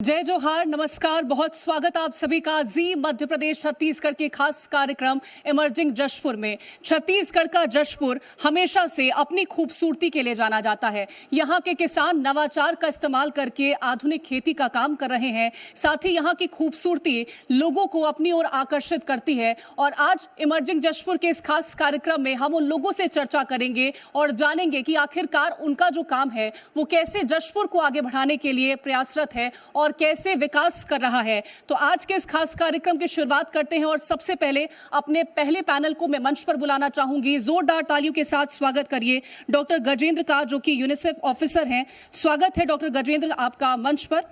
जय जोहार, नमस्कार, बहुत स्वागत आप सभी का जी मध्य प्रदेश छत्तीसगढ़ के खास कार्यक्रम इमर्जिंग जशपुर में। छत्तीसगढ़ का जशपुर हमेशा से अपनी खूबसूरती के लिए जाना जाता है। यहाँ के किसान नवाचार का इस्तेमाल करके आधुनिक खेती का काम कर रहे हैं। साथ ही यहाँ की खूबसूरती लोगों को अपनी ओर आकर्षित करती है। और आज इमर्जिंग जशपुर के इस खास कार्यक्रम में हम उन लोगों से चर्चा करेंगे और जानेंगे कि आखिरकार उनका जो काम है वो कैसे जशपुर को आगे बढ़ाने के लिए प्रयासरत है और कैसे विकास कर रहा है। तो आज के इस खास कार्यक्रम की शुरुआत करते हैं और सबसे पहले अपने पहले पैनल को मैं मंच पर बुलाना चाहूंगी। जोरदार तालियों के साथ स्वागत करिए डॉक्टर गजेंद्र का, जो कि यूनिसेफ ऑफिसर हैं। स्वागत है डॉक्टर गजेंद्र आपका मंच पर।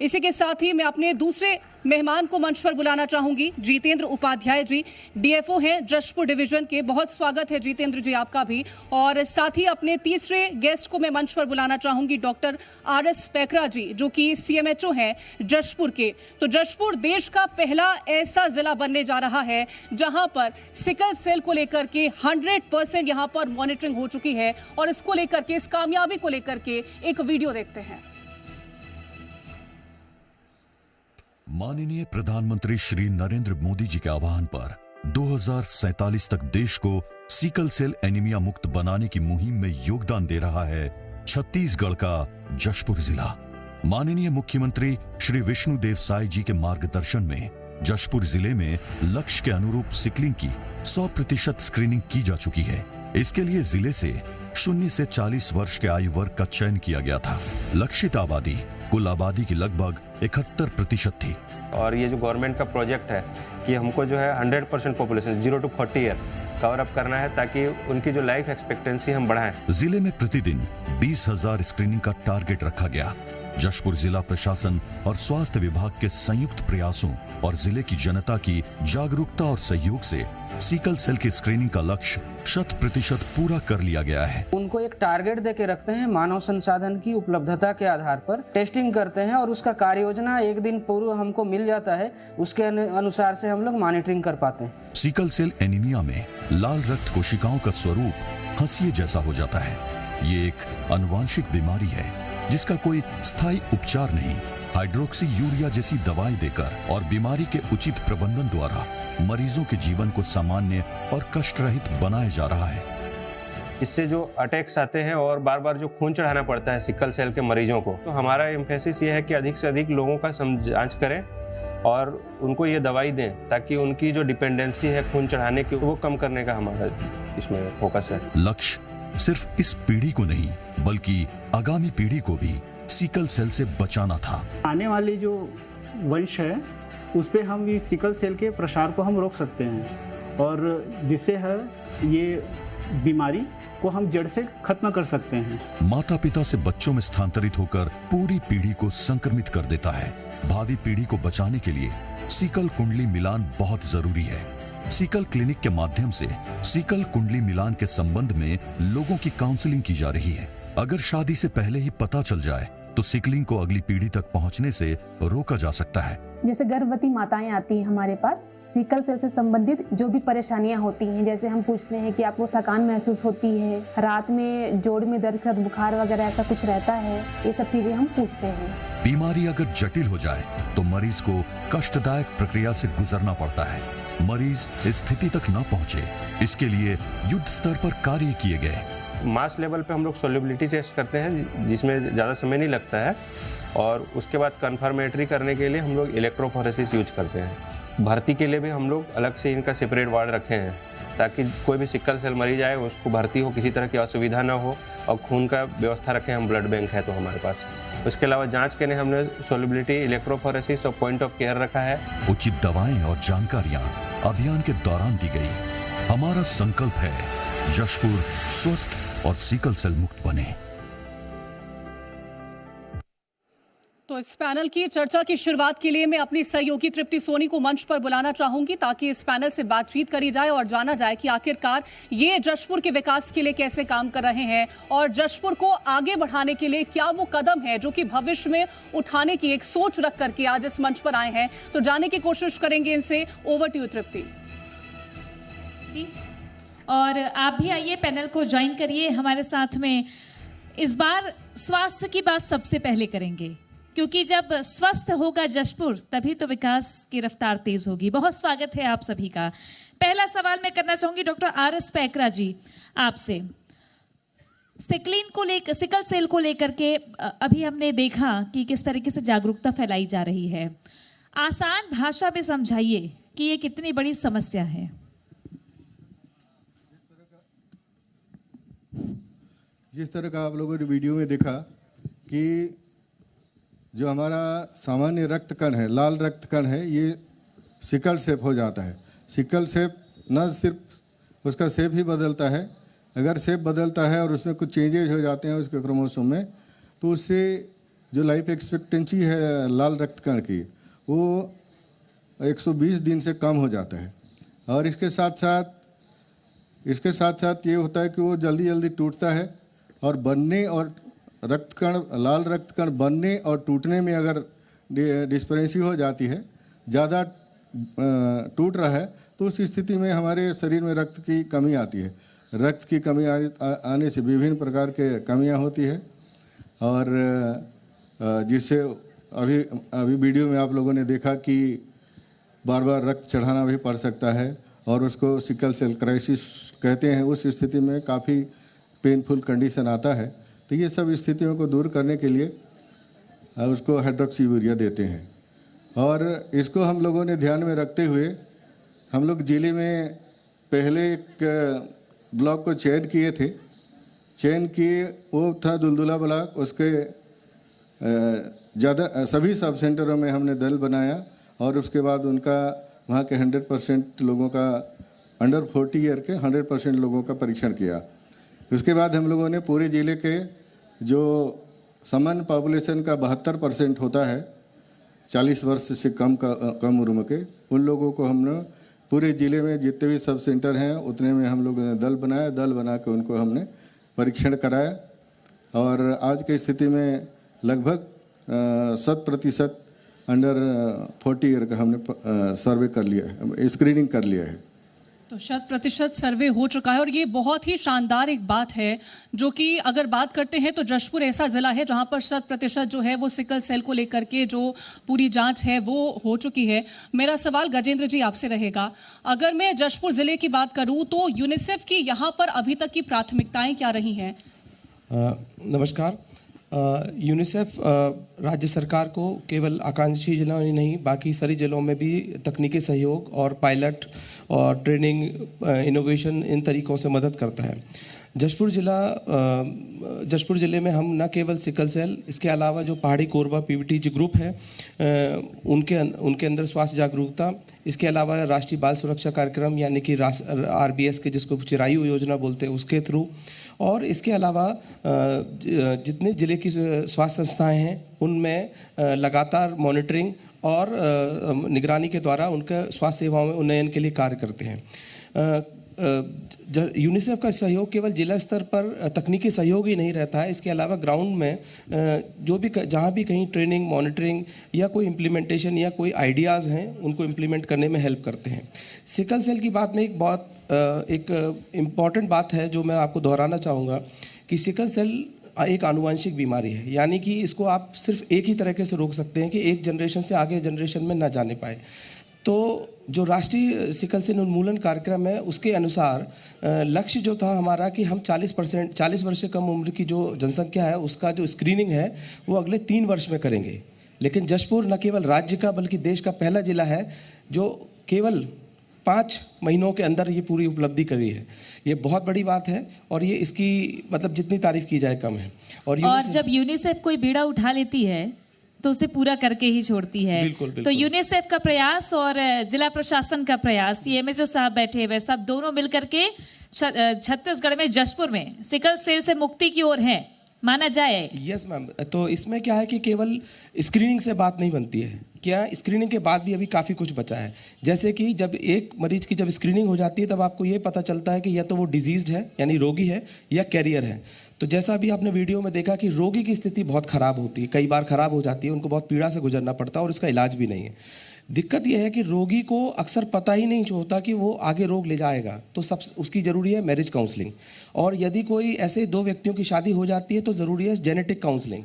इसी के साथ ही मैं अपने दूसरे मेहमान को मंच पर बुलाना चाहूंगी, जितेंद्र उपाध्याय जी, डीएफओ हैं जशपुर डिवीजन के। बहुत स्वागत है जितेंद्र जी आपका भी। और साथ ही अपने तीसरे गेस्ट को मैं मंच पर बुलाना चाहूंगी, डॉक्टर आरएस पैकरा जी, जो कि सीएमएचओ हैं जशपुर के। तो जशपुर देश का पहला ऐसा जिला बनने जा रहा है जहां पर सिकल सेल को लेकर के 100% यहां पर मॉनिटरिंग हो चुकी है। और इसको लेकर के, इस कामयाबी को लेकर के एक वीडियो देखते हैं। माननीय प्रधानमंत्री श्री नरेंद्र मोदी जी के आह्वान पर 2047 तक देश को सिकल सेल एनीमिया मुक्त बनाने की मुहिम में योगदान दे रहा है छत्तीसगढ़ का जशपुर जिला। माननीय मुख्यमंत्री श्री विष्णुदेव साय जी के मार्गदर्शन में जशपुर जिले में लक्ष्य के अनुरूप सिकलिंग की 100% स्क्रीनिंग की जा चुकी है। इसके लिए जिले से 0 से 40 वर्ष के आयु वर्ग का चयन किया गया था। लक्षित आबादी कुल आबादी की लगभग 71% थी। और ये जो गवर्नमेंट का प्रोजेक्ट है कि हमको जो है 100% population 0 to 40 year cover up करना है, ताकि उनकी जो लाइफ एक्सपेक्टेंसी हम बढ़ाएं। जिले में प्रतिदिन 20,000 स्क्रीनिंग का टारगेट रखा गया। जशपुर जिला प्रशासन और स्वास्थ्य विभाग के संयुक्त प्रयासों और जिले की जनता की जागरूकता और सहयोग से सिकल सेल की स्क्रीनिंग का लक्ष्य 100% पूरा कर लिया गया है। उनको एक टारगेट देके रखते हैं, मानव संसाधन की उपलब्धता के आधार पर टेस्टिंग करते हैं और उसका कार्य योजना एक दिन पूर्व हमको मिल जाता है। उसके अनुसार से हम लोग मॉनिटरिंग कर पाते हैं। सिकल सेल एनीमिया में लाल रक्त कोशिकाओं का स्वरूप हंसिए जैसा हो जाता है। ये एक आनुवांशिक बीमारी है जिसका कोई स्थायी उपचार नहीं। हाइड्रोक्सी यूरिया जैसी दवाएं देकर और बीमारी के उचित प्रबंधन द्वारा मरीजों के जीवन को सामान्य और कष्ट रहित बनाया जा रहा है। इससे जो अटैक्स आते हैं और बार बार जो खून चढ़ाना पड़ता है सिकल सेल के मरीजों को, तो हमारा एम्फेसिस ये है कि अधिक से अधिक लोगों का जांच करें और उनको ये दवाई दें, ताकि उनकी जो डिपेंडेंसी है खून चढ़ाने की वो कम करने का हमारा इसमें फोकस है। लक्ष्य सिर्फ इस पीढ़ी को नहीं बल्कि आगामी पीढ़ी को भी सिकल सेल से बचाना था। आने वाली जो वंश है उस पे हम इस सिकल सेल के प्रसार को हम रोक सकते हैं और जिससे है ये बीमारी को हम जड़ से खत्म कर सकते हैं। माता पिता से बच्चों में स्थानांतरित होकर पूरी पीढ़ी को संक्रमित कर देता है। भावी पीढ़ी को बचाने के लिए सिकल कुंडली मिलान बहुत जरूरी है। सिकल क्लिनिक के माध्यम से सिकल कुंडली मिलान के संबंध में लोगों की काउंसलिंग की जा रही है। अगर शादी से पहले ही पता चल जाए तो सिकलिंग को अगली पीढ़ी तक पहुंचने से रोका जा सकता है। जैसे गर्भवती माताएं आती हैं हमारे पास, सिकल सेल से संबंधित जो भी परेशानियां होती हैं, जैसे हम पूछते हैं कि आपको थकान महसूस होती है, रात में जोड़ में दर्द, बुखार वगैरह ऐसा कुछ रहता है, ये सब चीजें हम पूछते हैं। बीमारी अगर जटिल हो जाए तो मरीज को कष्टदायक प्रक्रिया से गुजरना पड़ता है। मरीज इस स्थिति तक न पहुंचे, इसके लिए युद्ध स्तर पर कार्य किए गए। मास लेवल पे हम लोग सोल्युबिलिटी टेस्ट करते हैं, जिसमें ज़्यादा समय नहीं लगता है, और उसके बाद कन्फर्मेटरी करने के लिए हम लोग इलेक्ट्रोफोरेसिस यूज करते हैं। भर्ती के लिए भी हम लोग अलग से इनका सेपरेट वार्ड रखे हैं, ताकि कोई भी सिकल सेल मरीज आए उसको भर्ती हो, किसी तरह की असुविधा ना हो, और खून का व्यवस्था रखें। हम ब्लड बैंक है तो हमारे पास। उसके अलावा जांच के लिए हमने सोल्युबिलिटी, इलेक्ट्रोफोरेसिस और पॉइंट ऑफ केयर रखा है। उचित दवाएं और जानकारियां अभियान के दौरान दी गई। हमारा संकल्प है जशपुर स्वस्थ और सिकल सेल मुक्त बने। तो इस पैनल की चर्चा की शुरुआत के लिए मैं अपनी सहयोगी तृप्ति सोनी को मंच पर बुलाना चाहूंगी, ताकि इस पैनल से बातचीत करी जाए और जाना जाए कि आखिरकार ये जशपुर के विकास के लिए कैसे काम कर रहे हैं और जशपुर को आगे बढ़ाने के लिए क्या वो कदम है जो कि भविष्य में उठाने की एक सोच रख करके आज इस मंच पर आए हैं। तो जाने की कोशिश करेंगे इनसे। ओवर टू यू तृप्ति। और आप भी आइए, पैनल को ज्वाइन करिए हमारे साथ में। इस बार स्वास्थ्य की बात सबसे पहले करेंगे। क्योंकि जब स्वस्थ होगा जशपुर तभी तो विकास की रफ्तार तेज होगी। बहुत स्वागत है आप सभी का। पहला सवाल मैं करना चाहूंगी डॉक्टर आर.एस. पैकरा जी आपसे। सिकल सेल को लेकर के अभी हमने देखा कि किस तरीके से जागरूकता फैलाई जा रही है। आसान भाषा में समझाइए कि ये कितनी बड़ी समस्या है। जिस तरह का आप लोगों ने वीडियो में देखा कि जो हमारा सामान्य रक्त कण है, लाल रक्त कण है, ये सिकल शेप हो जाता है। सिकल शेप न सिर्फ उसका शेप ही बदलता है, अगर शेप बदलता है और उसमें कुछ चेंजेज हो जाते हैं उसके क्रोमोसोम में, तो उससे जो लाइफ एक्सपेक्टेंसी है लाल रक्त कण की, वो 120 दिन से कम हो जाता है। और इसके साथ साथ ये होता है कि वो जल्दी जल्दी टूटता है और बनने और लाल रक्त कण बनने और टूटने में अगर डिस्पेरेंसी हो जाती है, ज़्यादा टूट रहा है, तो उस स्थिति में हमारे शरीर में रक्त की कमी आती है। रक्त की कमी आने से विभिन्न प्रकार के कमियां होती है और जिससे अभी वीडियो में आप लोगों ने देखा कि बार बार रक्त चढ़ाना भी पड़ सकता है और उसको सिकल सेल क्राइसिस कहते हैं। उस स्थिति में काफ़ी पेनफुल कंडीशन आता है। तो ये सब स्थितियों को दूर करने के लिए उसको हाइड्रोक्सी यूरिया देते हैं और इसको हम लोगों ने ध्यान में रखते हुए हम लोग ज़िले में पहले एक ब्लॉक को चयन किए, वो था दुलदुला ब्लॉक। उसके सभी सब सेंटरों में हमने दल बनाया और उसके बाद उनका वहाँ के 100% लोगों का अंडर 40 ईयर के 100% लोगों का परीक्षण किया। उसके बाद हम लोगों ने पूरे ज़िले के जो सामान्य पॉपुलेशन का 72% होता है 40 वर्ष से कम उम्र के, उन लोगों को हमने पूरे ज़िले में जितने भी सब सेंटर हैं उतने में हम लोगों ने दल बना के उनको हमने परीक्षण कराया और आज की स्थिति में लगभग 100% अंडर 40 ईयर का हमने सर्वे कर लिया है, स्क्रीनिंग कर लिया है। तो 100% सर्वे हो चुका है और ये बहुत ही शानदार एक बात है जो कि अगर बात करते हैं तो जशपुर ऐसा ज़िला है जहां पर 100% जो है वो सिकल सेल को लेकर के जो पूरी जांच है वो हो चुकी है। मेरा सवाल गजेंद्र जी आपसे रहेगा, अगर मैं जशपुर ज़िले की बात करूं तो यूनिसेफ की यहाँ पर अभी तक की प्राथमिकताएं क्या रही हैं? नमस्कार। यूनिसेफ राज्य सरकार को केवल आकांक्षी जिलों ही नहीं बाकी सारी जिलों में भी तकनीकी सहयोग और पायलट और ट्रेनिंग, इनोवेशन, इन तरीक़ों से मदद करता है। जशपुर ज़िले में हम न केवल सिकल सेल, इसके अलावा जो पहाड़ी कोरबा पीवीटी ग्रुप है उनके अंदर स्वास्थ्य जागरूकता, इसके अलावा राष्ट्रीय बाल सुरक्षा कार्यक्रम यानी कि RBS के जिसको चिरायु योजना बोलते हैं उसके थ्रू, और इसके अलावा जितने ज़िले की स्वास्थ्य संस्थाएं हैं उनमें लगातार मॉनिटरिंग और निगरानी के द्वारा उनका स्वास्थ्य सेवाओं में उन्नयन के लिए कार्य करते हैं। यूनिसेफ का सहयोग केवल जिला स्तर पर तकनीकी सहयोग ही नहीं रहता है, इसके अलावा ग्राउंड में जहाँ भी कहीं ट्रेनिंग, मॉनिटरिंग या कोई इम्प्लीमेंटेशन या कोई आइडियाज़ हैं उनको इम्प्लीमेंट करने में हेल्प करते हैं। सिकल सेल की बात में एक इम्पॉर्टेंट बात है जो मैं आपको दोहराना चाहूँगा कि सिकल सेल एक आनुवंशिक बीमारी है, यानी कि इसको आप सिर्फ एक ही तरीके से रोक सकते हैं कि एक जनरेशन से आगे जनरेशन में ना जाने पाए। तो जो राष्ट्रीय सिकल सेल उन्मूलन कार्यक्रम है उसके अनुसार लक्ष्य जो था हमारा कि हम 40 वर्ष से कम उम्र की जो जनसंख्या है उसका जो स्क्रीनिंग है वो अगले 3 वर्ष में करेंगे। लेकिन जशपुर न केवल राज्य का बल्कि देश का पहला जिला है जो केवल 5 महीनों के अंदर ये पूरी उपलब्धि करी है। ये बहुत बड़ी बात है और ये इसकी मतलब जितनी तारीफ की जाए कम है। और जब यूनिसेफ कोई बीड़ा उठा लेती है तो उसे पूरा करके ही छोड़ती है। बिल्कुल। तो यूनिसेफ का प्रयास और जिला प्रशासन का प्रयास, ये में जो साहब बैठे हुए सब दोनों मिलकर के छत्तीसगढ़ में जशपुर में सिकल सेल से मुक्ति की ओर है, माना जाए। Yes ma'am. तो इसमें क्या है कि केवल स्क्रीनिंग से बात नहीं बनती है, क्या स्क्रीनिंग के बाद भी अभी काफ़ी कुछ बचा है। जैसे कि जब एक मरीज की जब स्क्रीनिंग हो जाती है तब आपको ये पता चलता है कि या तो वो डिजीज्ड है यानी रोगी है या कैरियर है। तो जैसा भी आपने वीडियो में देखा कि रोगी की स्थिति बहुत ख़राब होती है, कई बार ख़राब हो जाती है, उनको बहुत पीड़ा से गुजरना पड़ता है और इसका इलाज भी नहीं है। दिक्कत यह है कि रोगी को अक्सर पता ही नहीं होता कि वो आगे रोग ले जाएगा, तो उसकी ज़रूरी है मैरिज काउंसलिंग, और यदि कोई ऐसे 2 व्यक्तियों की शादी हो जाती है तो ज़रूरी है जेनेटिक काउंसलिंग।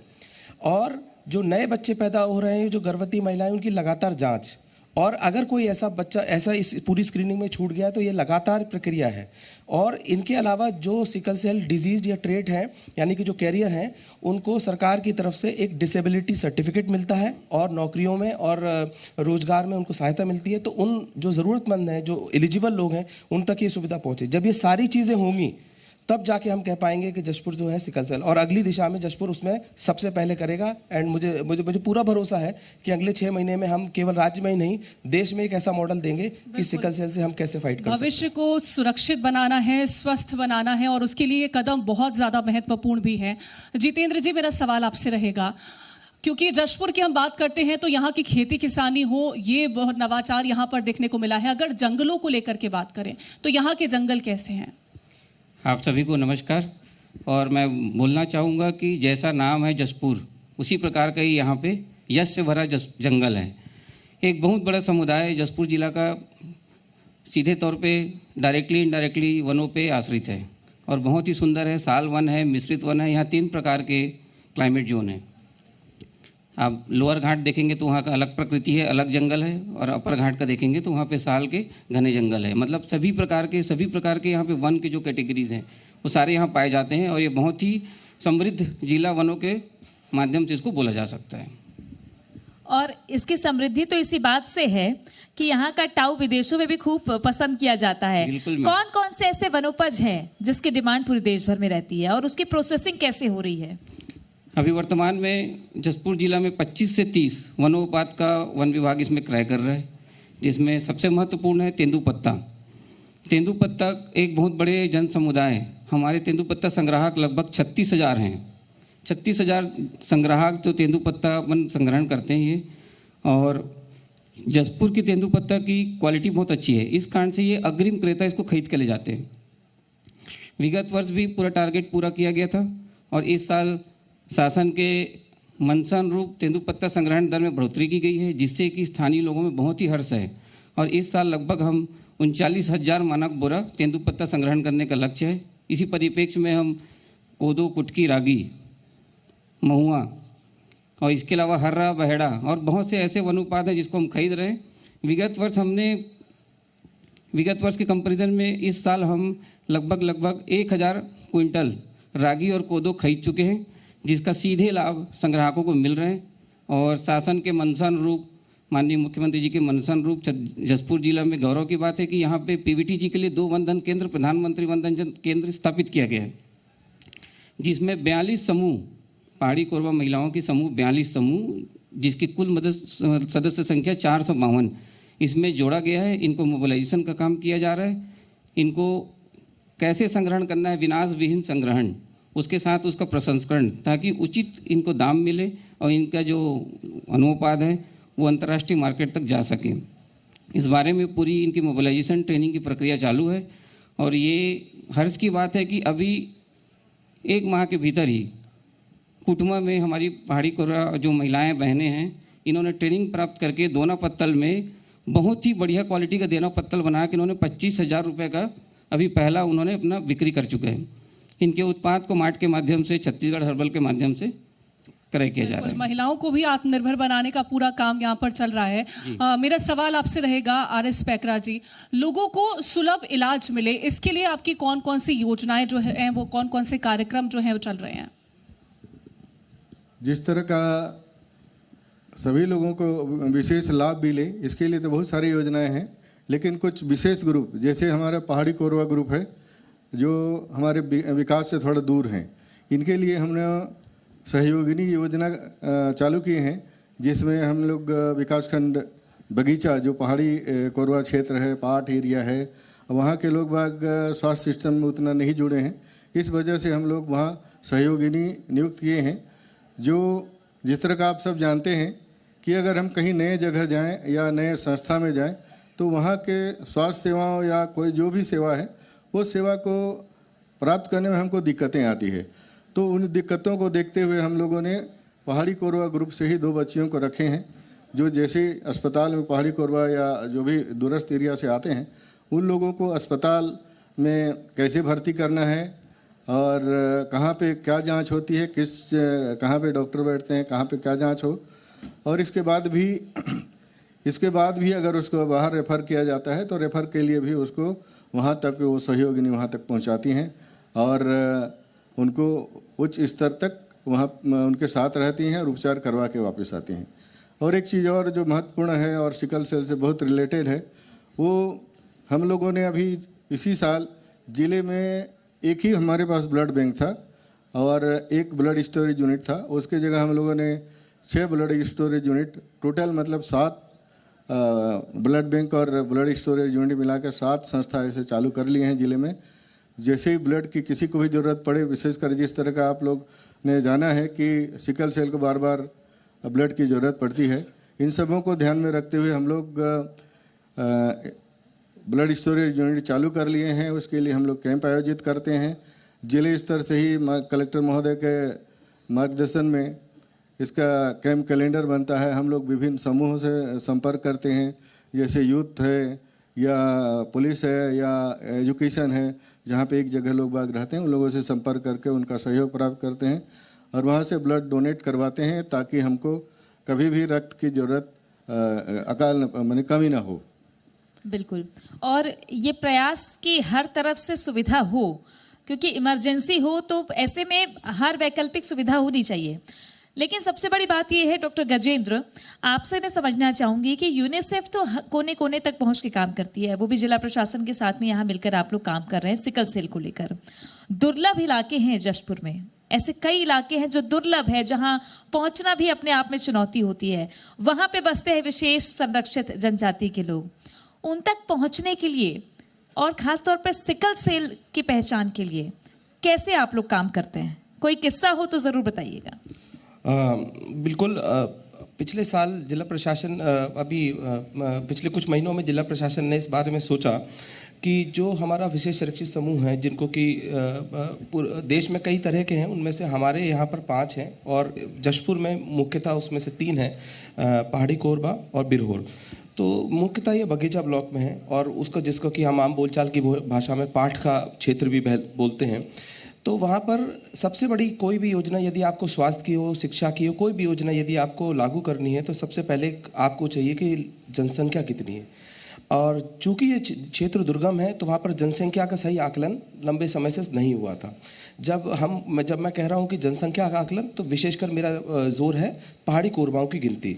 और जो नए बच्चे पैदा हो रहे हैं, जो गर्भवती महिलाएं, उनकी लगातार जांच, और अगर कोई ऐसा बच्चा ऐसा इस पूरी स्क्रीनिंग में छूट गया तो ये लगातार प्रक्रिया है। और इनके अलावा जो सिकल सेल डिजीज या ट्रेट है, यानी कि जो कैरियर हैं, उनको सरकार की तरफ से एक डिसेबिलिटी सर्टिफिकेट मिलता है और नौकरियों में और रोजगार में उनको सहायता मिलती है। तो उन जो ज़रूरतमंद हैं, जो एलिजिबल लोग हैं, उन तक ये सुविधा पहुँचे। जब ये सारी चीज़ें होंगी तब जाके हम कह पाएंगे कि जशपुर जो है सिकल सेल, और अगली दिशा में जशपुर उसमें सबसे पहले करेगा। एंड मुझे पूरा भरोसा है कि अगले 6 महीने में हम केवल राज्य में ही नहीं, देश में एक ऐसा मॉडल देंगे कि सिकल सेल से हम कैसे फाइट कर सकते हैं। भविष्य को सुरक्षित बनाना है, स्वस्थ बनाना है, और उसके लिए कदम बहुत ज़्यादा महत्वपूर्ण भी है। जितेंद्र जी, मेरा सवाल आपसे रहेगा, क्योंकि जशपुर की हम बात करते हैं तो यहाँ की खेती किसानी हो, ये बहुत नवाचार यहाँ पर देखने को मिला है। अगर जंगलों को लेकर के बात करें तो यहाँ के जंगल कैसे हैं? आप सभी को नमस्कार। और मैं बोलना चाहूँगा कि जैसा नाम है जशपुर, उसी प्रकार का ही यहाँ पे यश से भरा जंगल है। एक बहुत बड़ा समुदाय जशपुर जिला का सीधे तौर पे डायरेक्टली इनडायरेक्टली वनों पे आश्रित है और बहुत ही सुंदर है। साल वन है, मिश्रित वन है। यहाँ 3 प्रकार के क्लाइमेट जोन है। आप लोअर घाट देखेंगे तो वहाँ का अलग प्रकृति है, अलग जंगल है, और अपर घाट का देखेंगे तो वहाँ पे साल के घने जंगल है। मतलब सभी प्रकार के यहाँ पे वन के जो कैटेगरीज हैं वो सारे यहाँ पाए जाते हैं, और ये बहुत ही समृद्ध जिला वनों के माध्यम से इसको बोला जा सकता है। और इसकी समृद्धि तो इसी बात से है कि यहाँ का टाऊ विदेशों में भी खूब पसंद किया जाता है। कौन कौन से ऐसे वनोपज हैं जिसकी डिमांड पूरे देश भर में रहती है, और उसकी प्रोसेसिंग कैसे हो रही है? अभी वर्तमान में जशपुर जिला में 25 से 30 वनोपपात का वन विभाग इसमें क्रय कर रहा है, जिसमें सबसे महत्वपूर्ण है तेंदुपत्ता। तेंदुपत्ता एक बहुत बड़े जन समुदाय है। हमारे तेंदुपत्ता संग्राहक लगभग 36,000 हैं। 36,000 संग्राहक जो तेंदुपत्ता वन संग्रहण करते हैं ये, और जशपुर की तेंदुपत्ता की क्वालिटी बहुत अच्छी है। इस कारण से ये अग्रिम क्रेता इसको खरीद के ले जाते हैं। विगत वर्ष भी पूरा टारगेट पूरा किया गया था, और इस साल शासन के मंशानुरूप तेंदुपत्ता संग्रहण दर में बढ़ोतरी की गई है, जिससे कि स्थानीय लोगों में बहुत ही हर्ष है। और इस साल लगभग हम 39,000 मानक बोरा तेंदुपत्ता संग्रहण करने का लक्ष्य है। इसी परिप्रेक्ष्य में हम कोदो, कुटकी, रागी, महुआ और इसके अलावा हर्रा, बहेड़ा और बहुत से ऐसे वनोत्पाद हैं जिसको हम खरीद रहे हैं। विगत वर्ष के कंपैरिजन में इस साल हम लगभग 1,000 क्विंटल रागी और कोदो खरीद चुके हैं, जिसका सीधे लाभ संग्राहकों को मिल रहे हैं। और शासन के मंशानुरूप, माननीय मुख्यमंत्री जी के मंशानुरूप जशपुर जिला में गौरव की बात है कि यहाँ पे पीवीटीजी के लिए 2 वनधन केंद्र, प्रधानमंत्री वनधन केंद्र स्थापित किया गया है, जिसमें 42 समूह, पहाड़ी कोरबा महिलाओं की समूह 42 समूह, जिसकी कुल सदस्य संख्या 452 इसमें जोड़ा गया है। इनको मोबिलाइजेशन का काम किया जा रहा है। इनको कैसे संग्रहण करना है, विनाश विहीन संग्रहण, उसके साथ उसका प्रसंस्करण, ताकि उचित इनको दाम मिले और इनका जो अनुपात है वो अंतर्राष्ट्रीय मार्केट तक जा सके। इस बारे में पूरी इनकी मोबिलाइजेशन ट्रेनिंग की प्रक्रिया चालू है। और ये हर्ष की बात है कि अभी 1 माह के भीतर ही कुटुंबा में हमारी पहाड़ी कोरबा जो महिलाएं बहनें हैं, इन्होंने ट्रेनिंग प्राप्त करके दोना पत्तल में बहुत ही बढ़िया क्वालिटी का देना पत्तल बना के इन्होंने 25,000 रुपये का अभी पहला उन्होंने अपना बिक्री कर चुके हैं। इनके उत्पाद को मार्ट के माध्यम से, छत्तीसगढ़ हर्बल के माध्यम से क्रय किया जा रहा है। महिलाओं को भी आत्मनिर्भर बनाने का पूरा काम यहाँ पर चल रहा है। मेरा सवाल आपसे रहेगा RS पैकरा जी, लोगों को सुलभ इलाज मिले, इसके लिए आपकी कौन कौन सी योजनाएं जो है, वो कौन कौन से कार्यक्रम जो है वो चल रहे हैं? जिस तरह का सभी लोगों को विशेष लाभ मिले, इसके लिए तो बहुत सारी योजनाएं हैं, लेकिन कुछ विशेष ग्रुप, जैसे हमारा पहाड़ी कोरबा ग्रुप है जो हमारे विकास से थोड़ा दूर हैं, इनके लिए हमने सहयोगिनी योजना चालू की हैं, जिसमें हम लोग विकासखंड बगीचा, जो पहाड़ी कोरबा क्षेत्र है, पाट एरिया है, वहाँ के लोग बाग स्वास्थ्य सिस्टम में उतना नहीं जुड़े हैं। इस वजह से हम लोग वहाँ सहयोगिनी नियुक्त किए हैं। जो जिस तरह का आप सब जानते हैं कि अगर हम कहीं नए जगह जाएं या नए संस्था में जाएं तो वहाँ के स्वास्थ्य सेवाओं या कोई जो भी सेवा है, वो सेवा को प्राप्त करने में हमको दिक्कतें आती है। तो उन दिक्कतों को देखते हुए हम लोगों ने पहाड़ी कोरबा ग्रुप से ही 2 बच्चियों को रखे हैं, जो जैसे अस्पताल में पहाड़ी कोरबा या जो भी दूरस्थ एरिया से आते हैं, उन लोगों को अस्पताल में कैसे भर्ती करना है, और कहाँ पे क्या जांच होती है, कहाँ पे डॉक्टर बैठते हैं, कहाँ पे क्या जांच हो। और इसके बाद भी अगर उसको बाहर रेफ़र किया जाता है तो रेफ़र के लिए भी उसको वहाँ तक वो सहयोगिनी वहाँ तक पहुँचाती हैं और उनको उच्च स्तर तक वहाँ उनके साथ रहती हैं और उपचार करवा के वापस आती हैं। और एक चीज़ और जो महत्वपूर्ण है और सिकल सेल से बहुत रिलेटेड है, वो हम लोगों ने अभी इसी साल ज़िले में एक ही हमारे पास ब्लड बैंक था और एक ब्लड स्टोरेज यूनिट था। उसके जगह हम लोगों ने 6 ब्लड स्टोरेज यूनिट, टोटल मतलब 7 ब्लड बैंक और ब्लड स्टोरेज यूनिट मिलाकर 7 संस्था ऐसे चालू कर लिए हैं ज़िले में। जैसे ही ब्लड की किसी को भी ज़रूरत पड़े, विशेषकर जिस तरह का आप लोग ने जाना है कि सिकल सेल को बार बार ब्लड की ज़रूरत पड़ती है, इन सबों को ध्यान में रखते हुए हम लोग ब्लड स्टोरेज यूनिट चालू कर लिए हैं। उसके लिए हम लोग कैंप आयोजित करते हैं। जिले स्तर से ही कलेक्टर महोदय के मार्गदर्शन में इसका कैंप कैलेंडर बनता है। हम लोग विभिन्न समूहों से संपर्क करते हैं, जैसे यूथ है या पुलिस है या एजुकेशन है, जहाँ पे एक जगह लोग बाग रहते हैं, उन लोगों से संपर्क करके उनका सहयोग प्राप्त करते हैं और वहाँ से ब्लड डोनेट करवाते हैं ताकि हमको कभी भी रक्त की ज़रूरत माने कमी ना हो। बिल्कुल, और ये प्रयास कि हर तरफ से सुविधा हो, क्योंकि इमरजेंसी हो तो ऐसे में हर वैकल्पिक सुविधा होनी चाहिए। लेकिन सबसे बड़ी बात यह है डॉक्टर गजेंद्र, आपसे मैं समझना चाहूँगी कि यूनिसेफ तो कोने कोने तक पहुँच के काम करती है, वो भी जिला प्रशासन के साथ में यहाँ मिलकर आप लोग काम कर रहे हैं सिकल सेल को लेकर। दुर्लभ इलाके हैं जशपुर में, ऐसे कई इलाके हैं जो दुर्लभ है, जहाँ पहुँचना भी अपने आप में चुनौती होती है। वहाँ पे बसते हैं विशेष संरक्षित जनजाति के लोग। उन तक पहुँचने के लिए और ख़ास तौर पर सिकल सेल की पहचान के लिए कैसे आप लोग काम करते हैं? कोई किस्सा हो तो ज़रूर बताइएगा। बिल्कुल, पिछले साल जिला प्रशासन पिछले कुछ महीनों में जिला प्रशासन ने इस बारे में सोचा कि जो हमारा विशेष सुरक्षित समूह है, जिनको कि देश में कई तरह के हैं, उनमें से हमारे यहाँ पर 5 हैं और जशपुर में मुख्यतः उसमें से 3 हैं, पहाड़ी कोरबा और बिरहोर। तो मुख्यतः ये बगीचा ब्लॉक में है और उसको जिसको कि हम आम बोलचाल की भाषा में पाठ का क्षेत्र भी बोलते हैं। तो वहाँ पर सबसे बड़ी कोई भी योजना यदि आपको स्वास्थ्य की हो, शिक्षा की हो, कोई भी योजना यदि आपको लागू करनी है तो सबसे पहले आपको चाहिए कि जनसंख्या कितनी है। और चूंकि ये क्षेत्र दुर्गम है तो वहाँ पर जनसंख्या का सही आकलन लंबे समय से नहीं हुआ था। जब मैं कह रहा हूँ कि जनसंख्या का आकलन, तो विशेषकर मेरा जोर है पहाड़ी कोरबाओं की गिनती।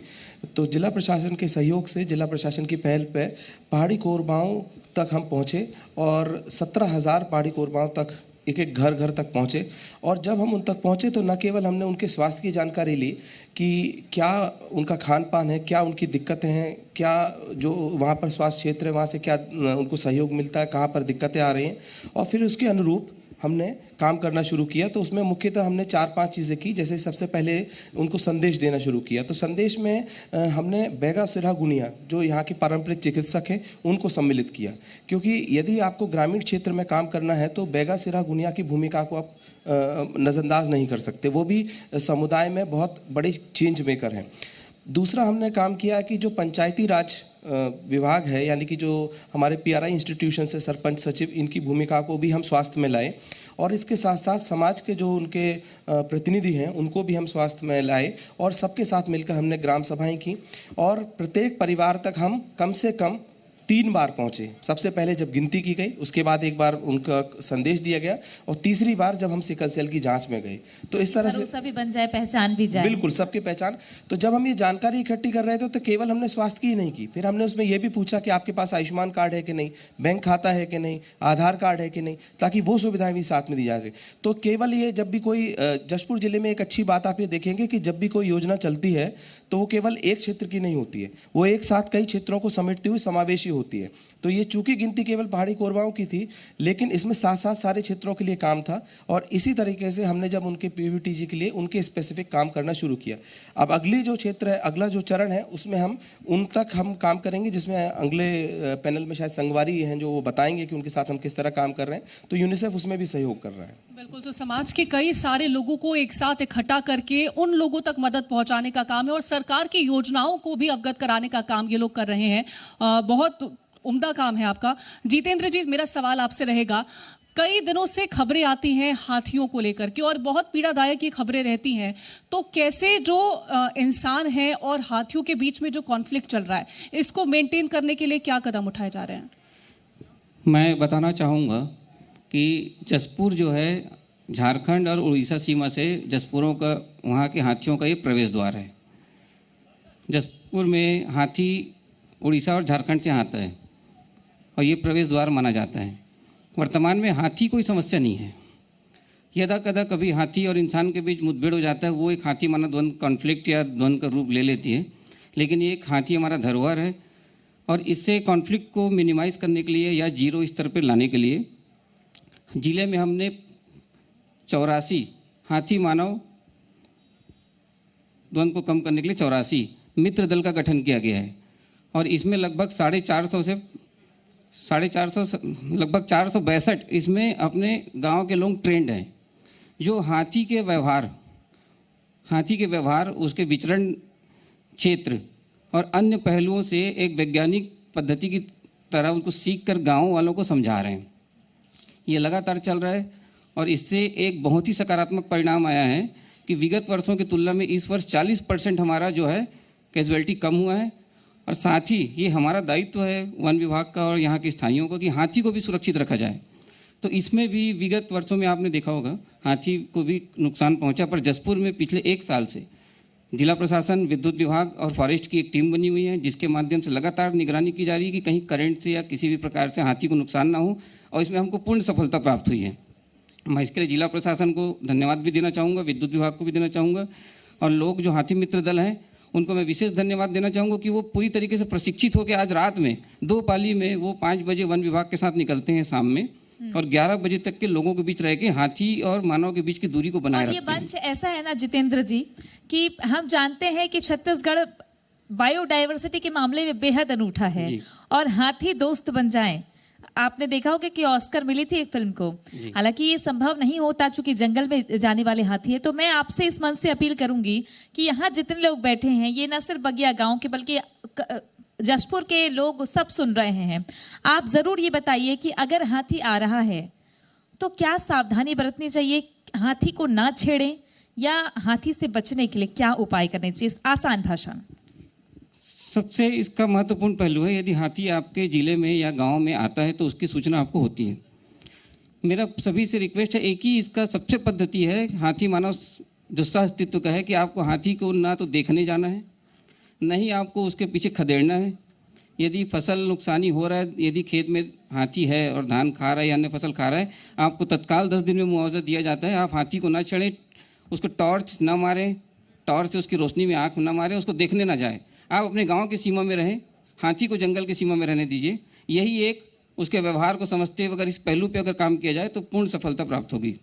तो जिला प्रशासन के सहयोग से, जिला प्रशासन की पहल पे पहाड़ी कोरबाओं तक हम पहुँचे और 17,000 पहाड़ी कोरबाओं तक एक एक घर तक पहुँचे। और जब हम उन तक पहुँचे तो न केवल हमने उनके स्वास्थ्य की जानकारी ली कि क्या उनका खान पान है, क्या उनकी दिक्कतें हैं, क्या जो वहाँ पर स्वास्थ्य क्षेत्र है वहाँ से क्या उनको सहयोग मिलता है, कहाँ पर दिक्कतें आ रही हैं, और फिर उसके अनुरूप हमने काम करना शुरू किया। तो उसमें मुख्यतः हमने 4-5 चीज़ें की। जैसे सबसे पहले उनको संदेश देना शुरू किया। तो संदेश में हमने बैगा सिरहा गुनिया, जो यहाँ के पारंपरिक चिकित्सक हैं, उनको सम्मिलित किया, क्योंकि यदि आपको ग्रामीण क्षेत्र में काम करना है तो बैगा सिरहा गुनिया की भूमिका को आप नज़रअंदाज नहीं कर सकते। वो भी समुदाय में बहुत बड़ी चेंज मेकर हैं। दूसरा हमने काम किया कि जो पंचायती राज विभाग है, यानी कि जो हमारे PRI इंस्टीट्यूशन से सरपंच सचिव, इनकी भूमिका को भी हम स्वास्थ्य में लाए और इसके साथ साथ समाज के जो उनके प्रतिनिधि हैं उनको भी हम स्वास्थ्य में लाए और सबके साथ मिलकर हमने ग्राम सभाएं की और प्रत्येक परिवार तक हम कम से कम 3 बार पहुँचे। सबसे पहले जब गिनती की गई, उसके बाद एक बार उनका संदेश दिया गया और तीसरी बार जब हम सिकल सेल की जांच में गए। तो इस तरह से भी बन जाए, पहचान भी जाए। बिल्कुल, सबकी पहचान। तो जब हम ये जानकारी इकट्ठी कर रहे थे तो केवल हमने स्वास्थ्य की ही नहीं की, फिर हमने उसमें ये भी पूछा कि आपके पास आयुष्मान कार्ड है कि नहीं, बैंक खाता है कि नहीं, आधार कार्ड है कि नहीं, ताकि वो सुविधाएं भी साथ में दी जा सके। तो केवल ये जब भी कोई जशपुर जिले में एक अच्छी बात आप ये देखेंगे कि जब भी कोई योजना चलती है तो वो केवल एक क्षेत्र की नहीं होती है, वो एक साथ कई क्षेत्रों को समेटती हुई समावेशी होती है। तो ये चूंकि गिनती केवल पहाड़ी कोरबाओं की थी, लेकिन इसमें साथ साथ सारे क्षेत्रों के लिए काम था और इसी तरीके से हमने जब उनके PBTG के लिए उनके स्पेसिफिक काम करना शुरू किया। अब अगली जो क्षेत्र है, अगला जो चरण है, उसमें हम उन तक हम काम करेंगे, जिसमें अगले पैनल में शायद संगवारी हैं जो वो बताएंगे कि उनके साथ हम किस तरह काम कर रहे हैं। तो यूनिसेफ उसमें भी सहयोग कर रहा है। बिल्कुल, तो समाज के कई सारे लोगों को एक साथ इकट्ठा करके उन लोगों तक मदद पहुंचाने का काम है और सरकार की योजनाओं को भी अवगत कराने का काम ये लोग कर रहे हैं। बहुत उम्दा काम है आपका। जितेंद्र जी, मेरा सवाल आपसे रहेगा, कई दिनों से खबरें आती हैं हाथियों को लेकर के और बहुत पीड़ादायक ये खबरें रहती हैं, तो कैसे जो इंसान है और हाथियों के बीच में जो कॉन्फ्लिक्ट चल रहा है, इसको मेंटेन करने के लिए क्या कदम उठाए जा रहे हैं? मैं बताना चाहूँगा कि जसपुर जो है झारखंड और उड़ीसा सीमा से जसपुरों का, वहाँ के हाथियों का ये प्रवेश द्वार है। जसपुर में हाथी उड़ीसा और झारखंड से आता है और ये प्रवेश द्वार माना जाता है। वर्तमान में हाथी कोई समस्या नहीं है। यदा कदा कभी हाथी और इंसान के बीच मुठभेड़ हो जाता है, वो एक हाथी माना द्वंद्व कॉन्फ्लिक्ट या द्वंद्व का रूप ले लेती है, लेकिन ये एक हाथी हमारा धरोहर है और इससे कॉन्फ्लिक्ट को मिनिमाइज़ करने के लिए या जीरो स्तर पर लाने के लिए ज़िले में हमने 84 हाथी मानव द्वंद्व को कम करने के लिए 84 मित्र दल का गठन किया गया है और इसमें लगभग 450 लगभग 462 इसमें अपने गांव के लोग ट्रेंड हैं, जो हाथी के व्यवहार, उसके विचरण क्षेत्र और अन्य पहलुओं से एक वैज्ञानिक पद्धति की तरह उनको सीख कर गाँव वालों को समझा रहे हैं। ये लगातार चल रहा है और इससे एक बहुत ही सकारात्मक परिणाम आया है कि विगत वर्षों की तुलना में इस वर्ष 40% हमारा जो है कैजुअलिटी कम हुआ है। और साथ ही ये हमारा दायित्व है वन विभाग का और यहाँ के स्थानीयों का कि हाथी को भी सुरक्षित रखा जाए। तो इसमें भी विगत वर्षों में आपने देखा होगा हाथी को भी नुकसान पहुँचा, पर जसपुर में पिछले 1 साल से जिला प्रशासन, विद्युत विभाग और फॉरेस्ट की एक टीम बनी हुई है, जिसके माध्यम से लगातार निगरानी की जा रही है कि कहीं करंट से या किसी भी प्रकार से हाथी को नुकसान ना हो, और इसमें हमको पूर्ण सफलता प्राप्त हुई है। मैं इसके लिए जिला प्रशासन को धन्यवाद भी देना चाहूँगा, विद्युत विभाग को भी देना चाहूँगा, और लोग जो हाथी मित्र दल हैं उनको मैं विशेष धन्यवाद देना चाहूँगा कि वो पूरी तरीके से प्रशिक्षित होकर आज रात में 2 पाली में वो 5 बजे वन विभाग के साथ निकलते हैं शाम में और 11 बजे तक के लोगों के बीच रह के हाथी और मानव के बीच की दूरी को बनाए रखते हैं। ये मंच ऐसा है ना जितेंद्र जी कि हम जानते हैं कि छत्तीसगढ़ बायोडाइवर्सिटी के मामले में बेहद अनूठा है और हाथी दोस्त बन जाएं। आपने देखा होगा कि ऑस्कर मिली थी एक फिल्म को, हालांकि ये संभव नहीं होता चूंकि जंगल में जाने वाले हाथी है। तो मैं आपसे इस मंच से अपील करूंगी कि यहाँ जितने लोग बैठे हैं, ये न सिर्फ बगिया गांव के बल्कि जशपुर के लोग सब सुन रहे हैं। आप जरूर ये बताइए कि अगर हाथी आ रहा है तो क्या सावधानी बरतनी चाहिए, हाथी को ना छेड़ें या हाथी से बचने के लिए क्या उपाय करने चाहिए, आसान भाषा में? सबसे इसका महत्वपूर्ण पहलू है, यदि हाथी आपके ज़िले में या गांव में आता है तो उसकी सूचना आपको होती है। मेरा सभी से रिक्वेस्ट है, एक ही इसका सबसे पद्धति है, हाथी मानव जो सह अस्तित्व का है कि आपको हाथी को ना तो देखने जाना है, नहीं आपको उसके पीछे खदेड़ना है। यदि फसल नुकसानी हो रहा है, यदि खेत में हाथी है और धान खा रहा है या अन्य फसल खा रहा है, आपको तत्काल 10 दिन में मुआवजा दिया जाता है। आप हाथी को ना छेड़ें, उसको टॉर्च ना मारें, टॉर्च से उसकी रोशनी में आँख ना मारें, उसको देखने ना जाए। आप अपने गांव की सीमा में रहें, हाथी को जंगल की सीमा में रहने दीजिए। यही एक उसके व्यवहार को समझते हुए अगर इस पहलू पे अगर काम किया जाए तो पूर्ण सफलता प्राप्त होगी।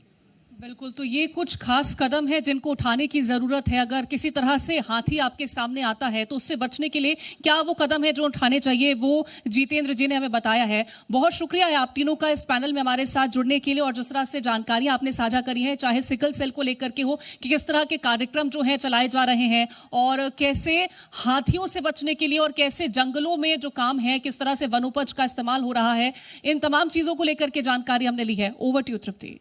बिल्कुल, तो ये कुछ खास कदम है जिनको उठाने की ज़रूरत है। अगर किसी तरह से हाथी आपके सामने आता है तो उससे बचने के लिए क्या वो कदम है जो उठाने चाहिए, वो जितेंद्र जी ने हमें बताया है। बहुत शुक्रिया है आप तीनों का इस पैनल में हमारे साथ जुड़ने के लिए और जिस तरह से जानकारियां आपने साझा करी हैं, चाहे सिकल सेल को लेकर के हो कि किस तरह के कार्यक्रम जो हैं चलाए जा रहे हैं और कैसे हाथियों से बचने के लिए और कैसे जंगलों में जो काम है, किस तरह से वनोपज का इस्तेमाल हो रहा है, इन तमाम चीज़ों को लेकर के जानकारी हमने ली है। ओवर टू यू तृप्ति।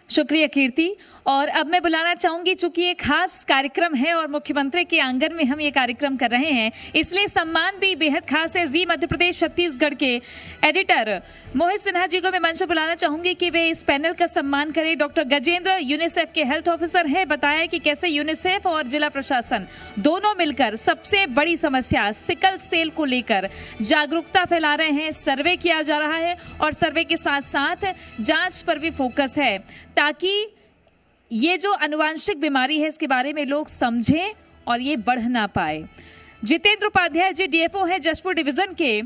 शुक्रिया कीर्ति। और अब मैं बुलाना चाहूंगी, चूंकि ये खास कार्यक्रम है और मुख्यमंत्री के आंगन में हम ये कार्यक्रम कर रहे हैं, इसलिए सम्मान भी बेहद खास है। जी मध्य प्रदेश छत्तीसगढ़ के एडिटर मोहित सिन्हा जी को मैं मंच पर बुलाना चाहूंगी कि वे इस पैनल का सम्मान करें। डॉक्टर गजेंद्र यूनिसेफ के हेल्थ ऑफिसर हैं, बताया कि कैसे यूनिसेफ और जिला प्रशासन दोनों मिलकर सबसे बड़ी समस्या सिकल सेल को लेकर जागरूकता फैला रहे हैं। सर्वे किया जा रहा है और सर्वे के साथ साथ जांच पर भी फोकस है ताकि ये जो अनुवांशिक बीमारी है इसके बारे में लोग समझें और ये बढ़ ना पाए। जितेंद्र उपाध्याय जी डीएफओ हैं जशपुर डिवीजन के।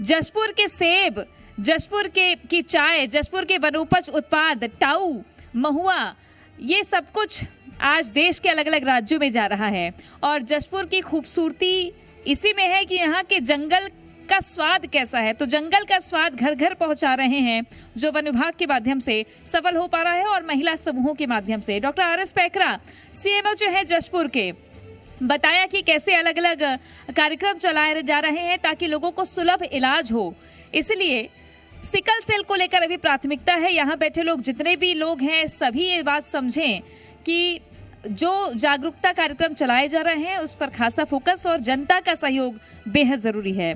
जशपुर के सेब, जशपुर की चाय, जशपुर के वनोपज उत्पाद, टाऊ, महुआ, ये सब कुछ आज देश के अलग अलग राज्यों में जा रहा है और जशपुर की खूबसूरती इसी में है कि यहाँ के जंगल का स्वाद कैसा है। तो जंगल का स्वाद घर घर पहुंचा रहे हैं जो वन विभाग के माध्यम से सफल हो पा रहा है और महिला समूहों के माध्यम से। डॉक्टर आरएस पैकरा सीएमओ जो है जशपुर के, बताया कि कैसे अलग अलग कार्यक्रम चलाए जा रहे हैं ताकि लोगों को सुलभ इलाज हो। इसलिए सिकल सेल को लेकर अभी प्राथमिकता है। यहाँ बैठे लोग, जितने भी लोग हैं, सभी ये बात समझें कि जो जागरूकता कार्यक्रम चलाए जा रहे हैं उस पर खासा फोकस और जनता का सहयोग बेहद जरूरी है।